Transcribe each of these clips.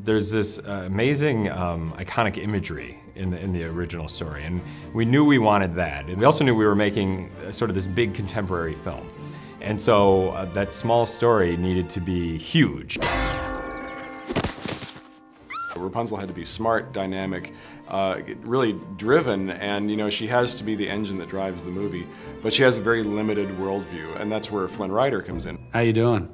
There's this amazing, iconic imagery in the original story, and we knew we wanted that. And we also knew we were making sort of this big contemporary film. And so that small story needed to be huge. Rapunzel had to be smart, dynamic, really driven, and you know, she has to be the engine that drives the movie, but she has a very limited worldview, and that's where Flynn Rider comes in. How you doing?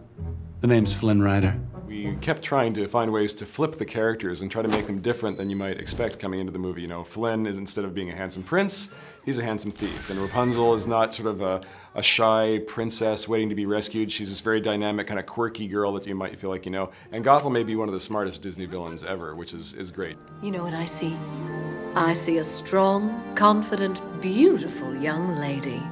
The name's Flynn Rider. We kept trying to find ways to flip the characters and try to make them different than you might expect coming into the movie. You know, Flynn is, instead of being a handsome prince, he's a handsome thief. And Rapunzel is not sort of a shy princess waiting to be rescued. She's this very dynamic, kind of quirky girl that you might feel like you know. And Gothel may be one of the smartest Disney villains ever, which is great. You know what I see? I see a strong, confident, beautiful young lady.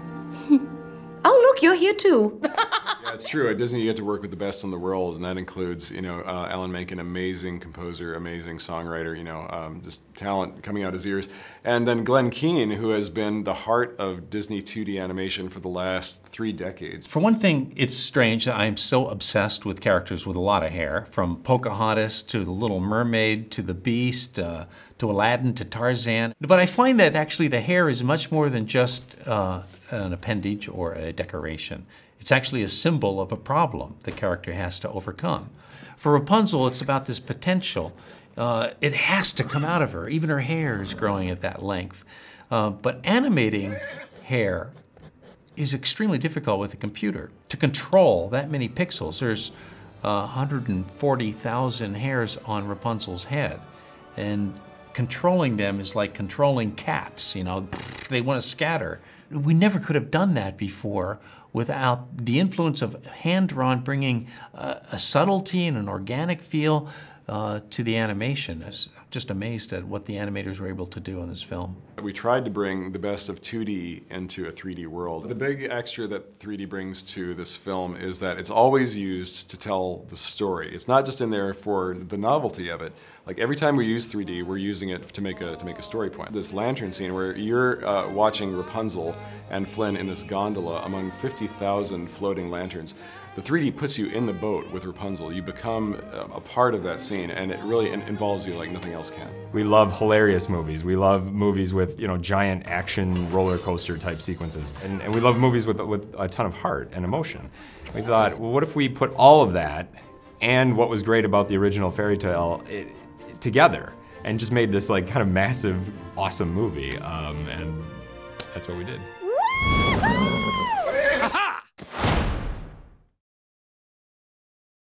Oh, look, you're here too. Yeah, it's true. At Disney, you get to work with the best in the world, and that includes, you know, Alan Menken, amazing composer, amazing songwriter, you know, just talent coming out his ears. And then Glenn Keane, who has been the heart of Disney 2D animation for the last 3 decades. For one thing, it's strange that I'm so obsessed with characters with a lot of hair, from Pocahontas to the Little Mermaid to the Beast to Aladdin to Tarzan. But I find that actually the hair is much more than just an appendage or a decoration. It's actually a symbol of a problem the character has to overcome. For Rapunzel, it's about this potential. It has to come out of her. Even her hair is growing at that length. But animating hair is extremely difficult with a computer. To control that many pixels, there's 140,000 hairs on Rapunzel's head. And controlling them is like controlling cats, you know, they want to scatter. We never could have done that before without the influence of hand-drawn bringing a subtlety and an organic feel to the animation. I was just amazed at what the animators were able to do in this film. We tried to bring the best of 2D into a 3D world. The big extra that 3D brings to this film is that it's always used to tell the story. It's not just in there for the novelty of it. Like every time we use 3D, we're using it to make a story point. This lantern scene where you're watching Rapunzel and Flynn in this gondola among 50,000 floating lanterns. The 3D puts you in the boat with Rapunzel. You become a part of that scene, and it really involves you like nothing else can. We love hilarious movies. We love movies with, you know, giant action roller coaster type sequences. And we love movies with a ton of heart and emotion. We thought, well, what if we put all of that and what was great about the original fairy tale together and just made this like kind of massive, awesome movie. And that's what we did.